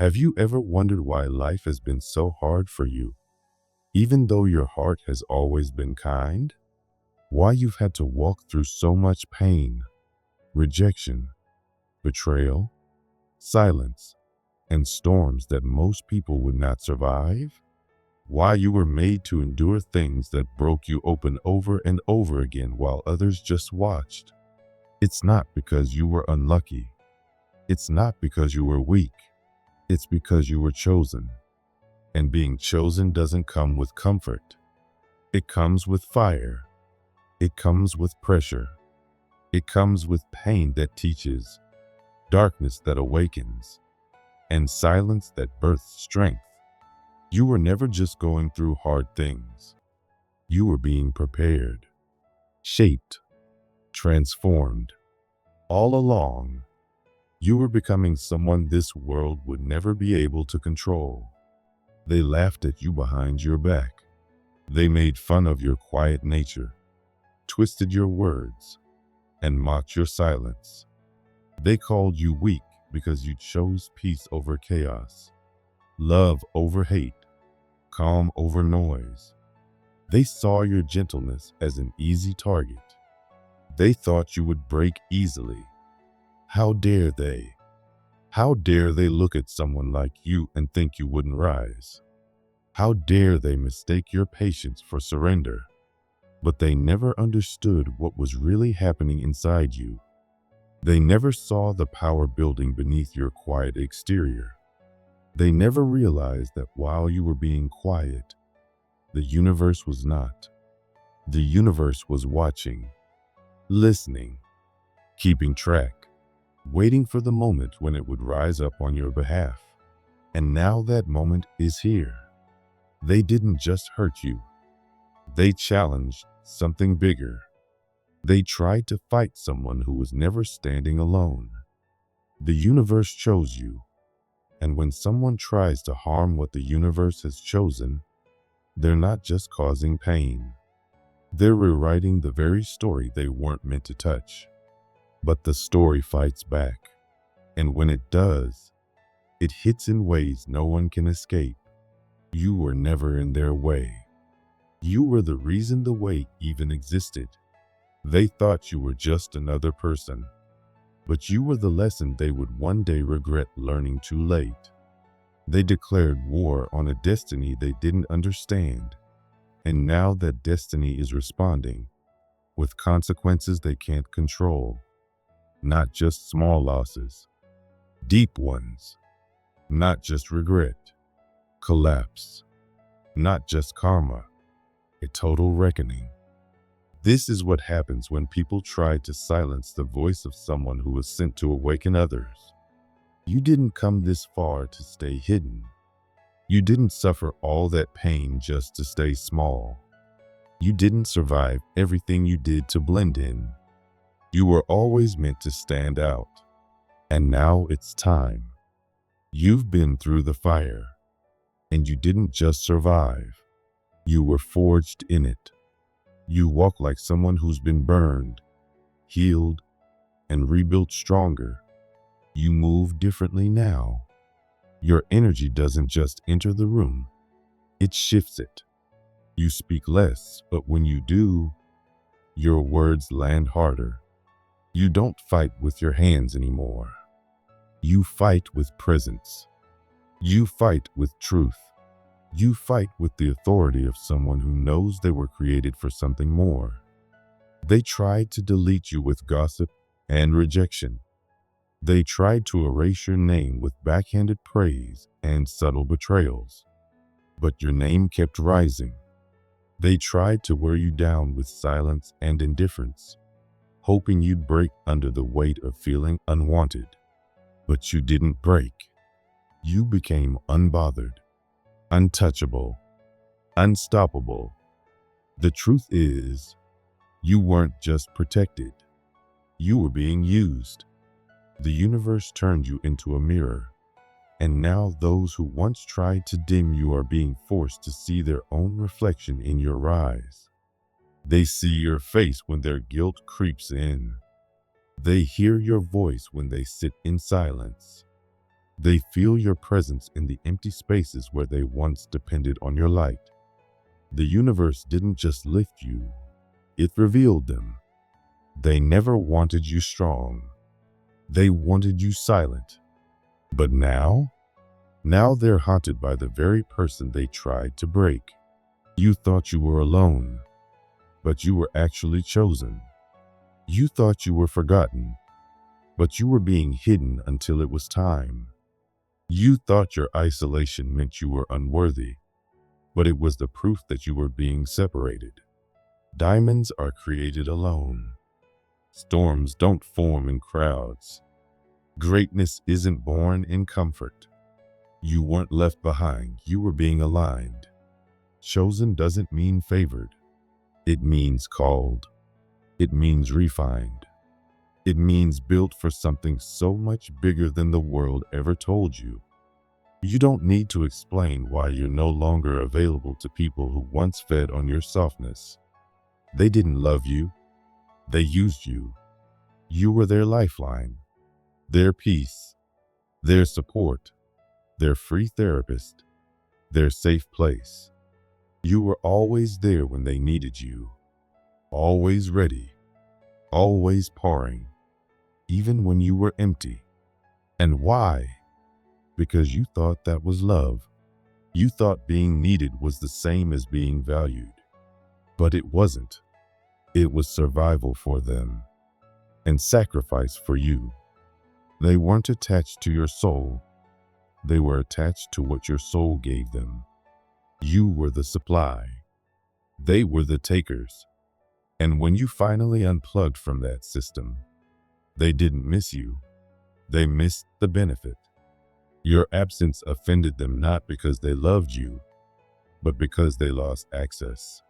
Have you ever wondered why life has been so hard for you, even though your heart has always been kind? Why you've had to walk through so much pain, rejection, betrayal, silence, and storms that most people would not survive? Why you were made to endure things that broke you open over and over again while others just watched? It's not because you were unlucky. It's not because you were weak. It's because you were chosen. And being chosen doesn't come with comfort. It comes with fire. It comes with pressure. It comes with pain that teaches, darkness that awakens, and silence that births strength. You were never just going through hard things. You were being prepared, shaped, transformed. All along, you were becoming someone this world would never be able to control. They laughed at you behind your back. They made fun of your quiet nature, twisted your words, and mocked your silence. They called you weak because you chose peace over chaos, love over hate, calm over noise. They saw your gentleness as an easy target. They thought you would break easily. How dare they? How dare they look at someone like you and think you wouldn't rise? How dare they mistake your patience for surrender? But they never understood what was really happening inside you. They never saw the power building beneath your quiet exterior. They never realized that while you were being quiet, the universe was not. The universe was watching, listening, keeping track, waiting for the moment when it would rise up on your behalf. And now that moment is here. They didn't just hurt you. They challenged something bigger. They tried to fight someone who was never standing alone. The universe chose you. And when someone tries to harm what the universe has chosen, they're not just causing pain. They're rewriting the very story they weren't meant to touch. But the story fights back. And when it does, it hits in ways no one can escape. You were never in their way. You were the reason the way even existed. They thought you were just another person. But you were the lesson they would one day regret learning too late. They declared war on a destiny they didn't understand. And now that destiny is responding with consequences they can't control. Not just small losses, deep ones. Not just regret, collapse. Not just karma, a total reckoning. This is what happens when people try to silence the voice of someone who was sent to awaken others. You didn't come this far to stay hidden. You didn't suffer all that pain just to stay small. You didn't survive everything you did to blend in. You were always meant to stand out. And now it's time. You've been through the fire. And you didn't just survive. You were forged in it. You walk like someone who's been burned, healed, and rebuilt stronger. You move differently now. Your energy doesn't just enter the room, it shifts it. You speak less, but when you do, your words land harder. You don't fight with your hands anymore. You fight with presence. You fight with truth. You fight with the authority of someone who knows they were created for something more. They tried to delete you with gossip and rejection. They tried to erase your name with backhanded praise and subtle betrayals. But your name kept rising. They tried to wear you down with silence and indifference, hoping you'd break under the weight of feeling unwanted. But you didn't break. You became unbothered, untouchable, unstoppable. The truth is, you weren't just protected. You were being used. The universe turned you into a mirror. And now those who once tried to dim you are being forced to see their own reflection in your rise. They see your face when their guilt creeps in. They hear your voice when they sit in silence. They feel your presence in the empty spaces where they once depended on your light. The universe didn't just lift you, it revealed them. They never wanted you strong. They wanted you silent. But now they're haunted by the very person they tried to break. You thought you were alone, but you were actually chosen. You thought you were forgotten, but you were being hidden until it was time. You thought your isolation meant you were unworthy, but it was the proof that you were being separated. Diamonds are created alone. Storms don't form in crowds. Greatness isn't born in comfort. You weren't left behind, you were being aligned. Chosen doesn't mean favored. It means called. It means refined. It means built for something so much bigger than the world ever told you. You don't need to explain why you're no longer available to people who once fed on your softness. They didn't love you. They used you. You were their lifeline, their peace, their support, their free therapist, their safe place. You were always there when they needed you, always ready, always pouring, even when you were empty. And why? Because you thought that was love. You thought being needed was the same as being valued. But it wasn't. It was survival for them and sacrifice for you. They weren't attached to your soul. They were attached to what your soul gave them. You were the supply. They were the takers. And when you finally unplugged from that system, they didn't miss you. They missed the benefit. Your absence offended them not because they loved you, but because they lost access.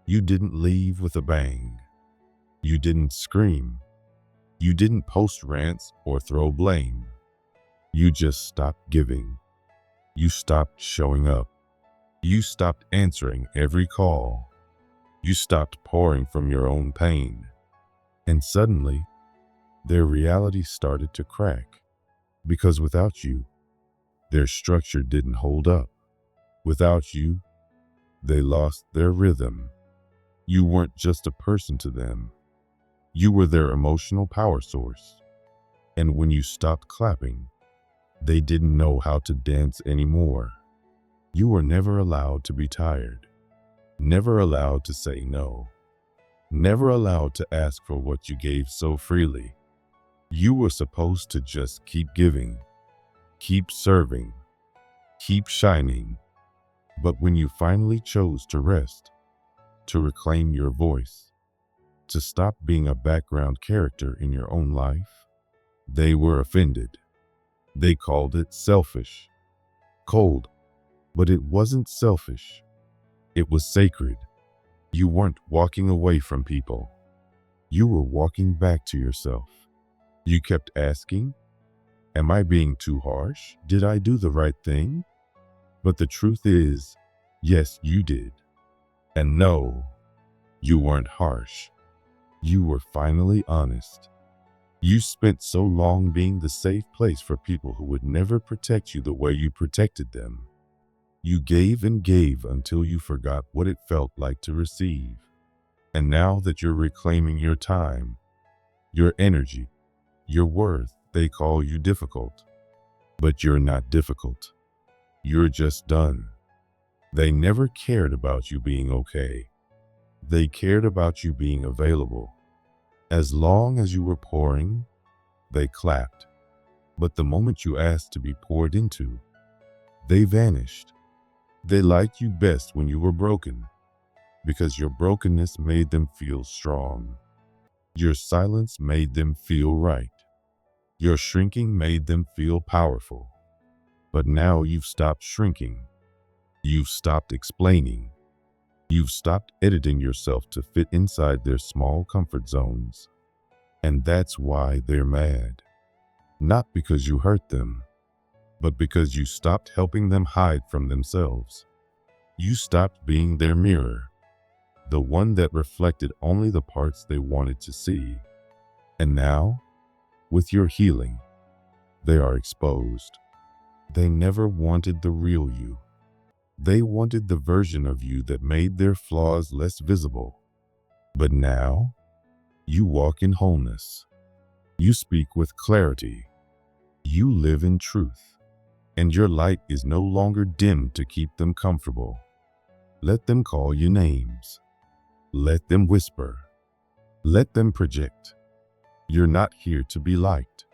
You didn't leave with a bang. You didn't scream. You didn't post rants or throw blame. You just stopped giving. You stopped showing up. You stopped answering every call. You stopped pouring from your own pain. And suddenly, their reality started to crack. Because without you, their structure didn't hold up. Without you, they lost their rhythm. You weren't just a person to them. You were their emotional power source. And when you stopped clapping, they didn't know how to dance anymore. You were never allowed to be tired. Never allowed to say no. Never allowed to ask for what you gave so freely. You were supposed to just keep giving, keep serving, keep shining. But when you finally chose to rest, to reclaim your voice, to stop being a background character in your own life, they were offended. They called it selfish, cold, but it wasn't selfish. It was sacred. You weren't walking away from people. You were walking back to yourself. You kept asking, am I being too harsh? Did I do the right thing? But the truth is, yes, you did. And no, you weren't harsh. You were finally honest. You spent so long being the safe place for people who would never protect you the way you protected them. You gave and gave until you forgot what it felt like to receive. And now that you're reclaiming your time, your energy, your worth, they call you difficult. But you're not difficult. You're just done. They never cared about you being okay. They cared about you being available. As long as you were pouring, they clapped. But the moment you asked to be poured into, they vanished. They liked you best when you were broken, because your brokenness made them feel strong. Your silence made them feel right. Your shrinking made them feel powerful. But now you've stopped shrinking. You've stopped explaining. You've stopped editing yourself to fit inside their small comfort zones. And that's why they're mad. Not because you hurt them, but because you stopped helping them hide from themselves. You stopped being their mirror, the one that reflected only the parts they wanted to see. And now, with your healing, they are exposed. They never wanted the real you. They wanted the version of you that made their flaws less visible. But now, you walk in wholeness. You speak with clarity. You live in truth. And your light is no longer dimmed to keep them comfortable. Let them call you names. Let them whisper. Let them project. You're not here to be liked.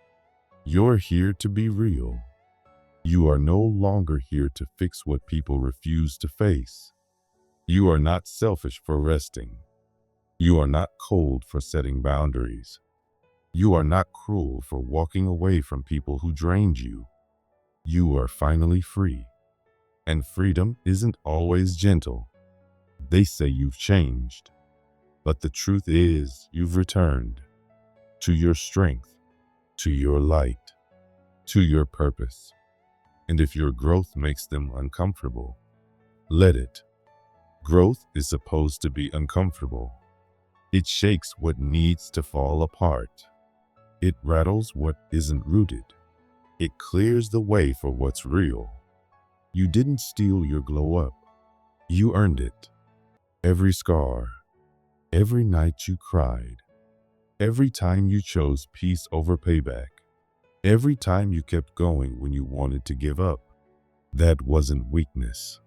You're here to be real. You are no longer here to fix what people refuse to face. You are not selfish for resting. You are not cold for setting boundaries. You are not cruel for walking away from people who drained you. You are finally free. And freedom isn't always gentle. They say you've changed. But the truth is, you've returned to your strength, to your light, to your purpose. And if your growth makes them uncomfortable, let it. Growth is supposed to be uncomfortable. It shakes what needs to fall apart. It rattles what isn't rooted. It clears the way for what's real. You didn't steal your glow up. You earned it. Every scar, every night you cried, every time you chose peace over payback, every time you kept going when you wanted to give up, that wasn't weakness.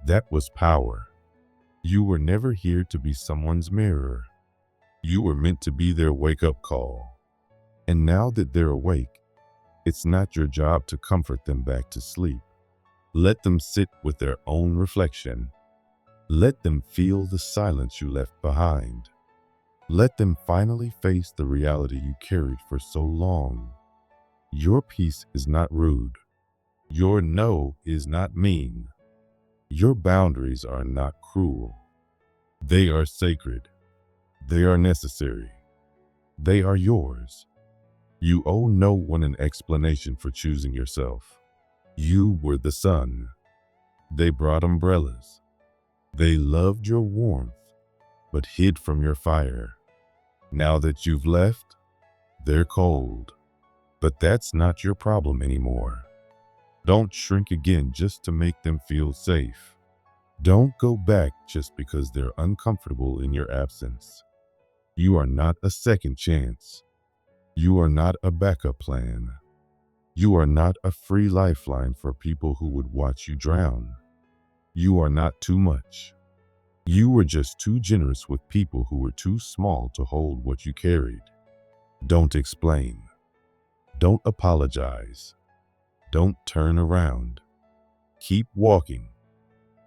That was power. You were never here to be someone's mirror. You were meant to be their wake-up call. And now that they're awake, it's not your job to comfort them back to sleep. Let them sit with their own reflection. Let them feel the silence you left behind. Let them finally face the reality you carried for so long. Your peace is not rude. Your no is not mean. Your boundaries are not cruel. They are sacred. They are necessary. They are yours. You owe no one an explanation for choosing yourself. You were the sun. They brought umbrellas. They loved your warmth, but hid from your fire. Now that you've left, they're cold. But that's not your problem anymore. Don't shrink again just to make them feel safe. Don't go back just because they're uncomfortable in your absence. You are not a second chance. You are not a backup plan. You are not a free lifeline for people who would watch you drown. You are not too much. You were just too generous with people who were too small to hold what you carried. Don't explain. Don't apologize. Don't turn around. Keep walking,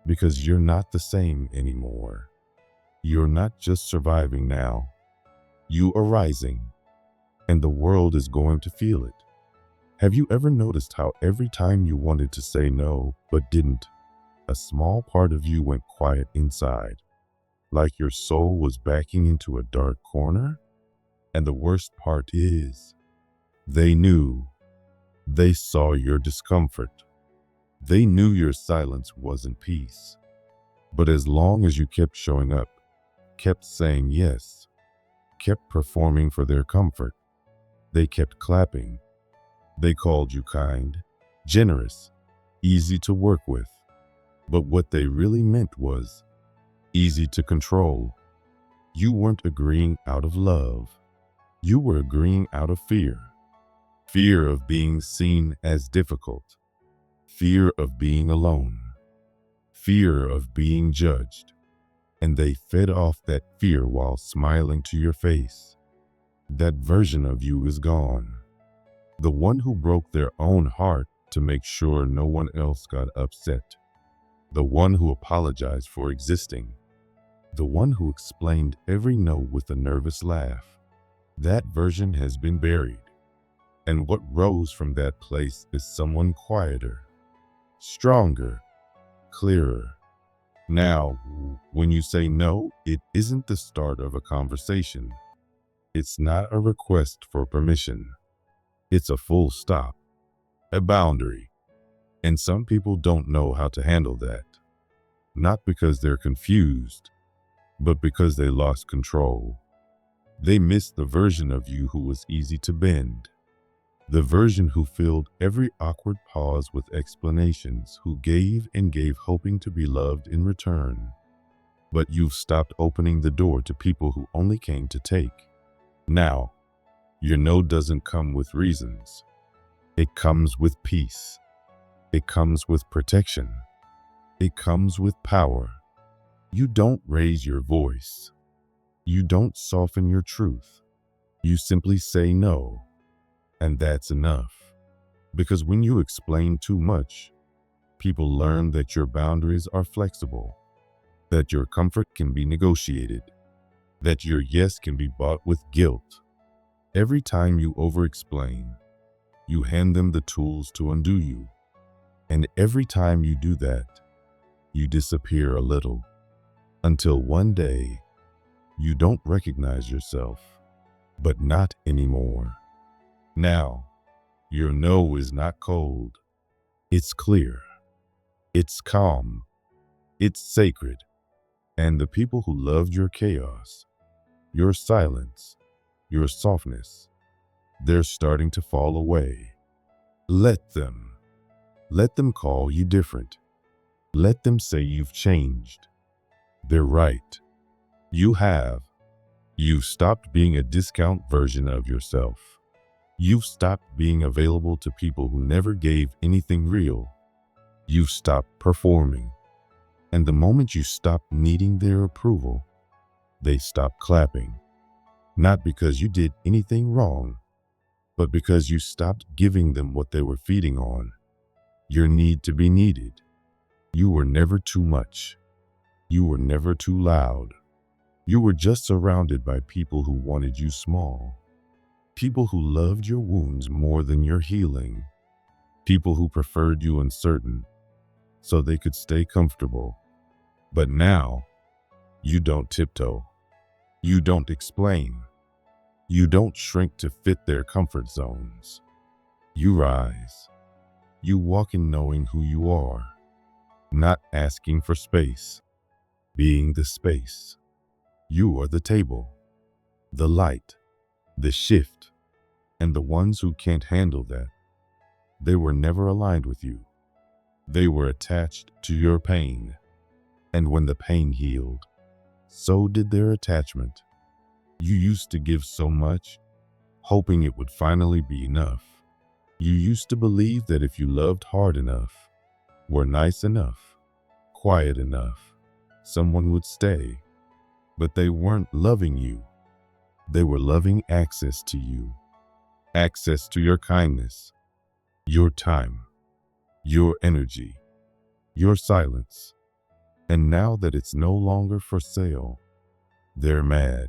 because you're not the same anymore. You're not just surviving now. You are rising, and the world is going to feel it. Have you ever noticed how every time you wanted to say no but didn't, a small part of you went quiet inside, like your soul was backing into a dark corner? And the worst part is, they knew. They saw your discomfort. They knew your silence wasn't peace. But as long as you kept showing up, kept saying yes, kept performing for their comfort, they kept clapping. They called you kind, generous, easy to work with. But what they really meant was easy to control. You weren't agreeing out of love. You were agreeing out of fear. Fear of being seen as difficult. Fear of being alone. Fear of being judged. And they fed off that fear while smiling to your face. That version of you is gone. The one who broke their own heart to make sure no one else got upset. The one who apologized for existing. The one who explained every no with a nervous laugh. That version has been buried. And what rose from that place is someone quieter, stronger, clearer. Now, when you say no, it isn't the start of a conversation. It's not a request for permission. It's a full stop, a boundary. And some people don't know how to handle that. Not because they're confused, but because they lost control. They missed the version of you who was easy to bend. The version who filled every awkward pause with explanations, who gave and gave hoping to be loved in return. But you've stopped opening the door to people who only came to take. Now, your no doesn't come with reasons. It comes with peace. It comes with protection. It comes with power. You don't raise your voice. You don't soften your truth. You simply say no. And that's enough. Because when you explain too much, people learn that your boundaries are flexible, that your comfort can be negotiated, that your yes can be bought with guilt. Every time you over-explain, you hand them the tools to undo you. And every time you do that, you disappear a little, until one day, you don't recognize yourself, but not anymore. Now, your no is not cold. It's clear. It's calm. It's sacred. And the people who loved your chaos, your silence, your softness, they're starting to fall away. Let them. Let them call you different. Let them say you've changed. They're right. You have. You've stopped being a discount version of yourself. You've stopped being available to people who never gave anything real. You've stopped performing. And the moment you stop needing their approval, they stop clapping. Not because you did anything wrong, but because you stopped giving them what they were feeding on. Your need to be needed. You were never too much. You were never too loud. You were just surrounded by people who wanted you small. People who loved your wounds more than your healing. People who preferred you uncertain, so they could stay comfortable. But now, you don't tiptoe. You don't explain. You don't shrink to fit their comfort zones. You rise. You walk in knowing who you are, not asking for space, being the space. You are the table, the light, the shift, and the ones who can't handle that. They were never aligned with you. They were attached to your pain. And when the pain healed, so did their attachment. You used to give so much, hoping it would finally be enough. You used to believe that if you loved hard enough, were nice enough, quiet enough, someone would stay. But they weren't loving you. They were loving access to you, access to your kindness, your time, your energy, your silence. And now that it's no longer for sale, they're mad.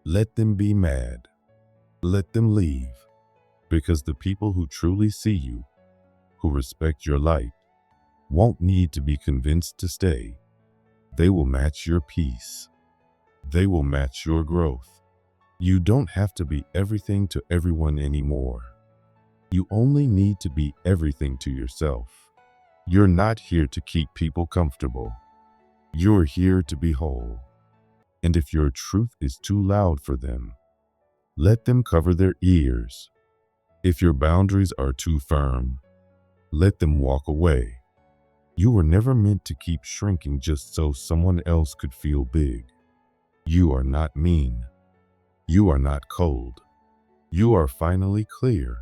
Let them be mad. Let them leave. Because the people who truly see you, who respect your light, won't need to be convinced to stay. They will match your peace. They will match your growth. You don't have to be everything to everyone anymore. You only need to be everything to yourself. You're not here to keep people comfortable. You're here to be whole. And if your truth is too loud for them, let them cover their ears. If your boundaries are too firm, let them walk away. You were never meant to keep shrinking just so someone else could feel big. You are not mean. You are not cold. You are finally clear.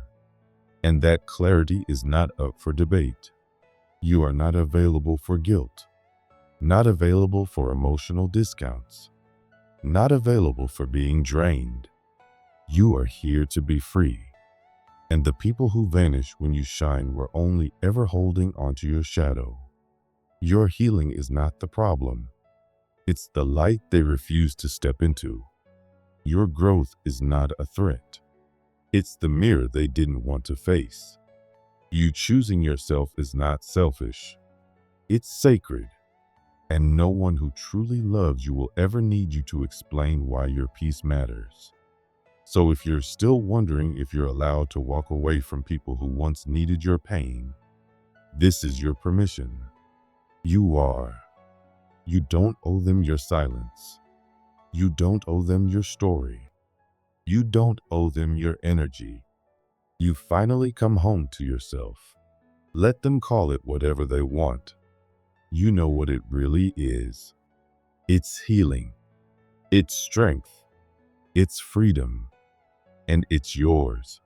And that clarity is not up for debate. You are not available for guilt. Not available for emotional discounts. Not available for being drained. You are here to be free. And the people who vanish when you shine were only ever holding onto your shadow. Your healing is not the problem. It's the light they refuse to step into. Your growth is not a threat. It's the mirror they didn't want to face. You choosing yourself is not selfish. It's sacred. And no one who truly loves you will ever need you to explain why your peace matters. So if you're still wondering if you're allowed to walk away from people who once needed your pain, this is your permission. You are. You don't owe them your silence. You don't owe them your story. You don't owe them your energy. You finally come home to yourself. Let them call it whatever they want. You know what it really is. It's healing. It's strength. It's freedom. And it's yours.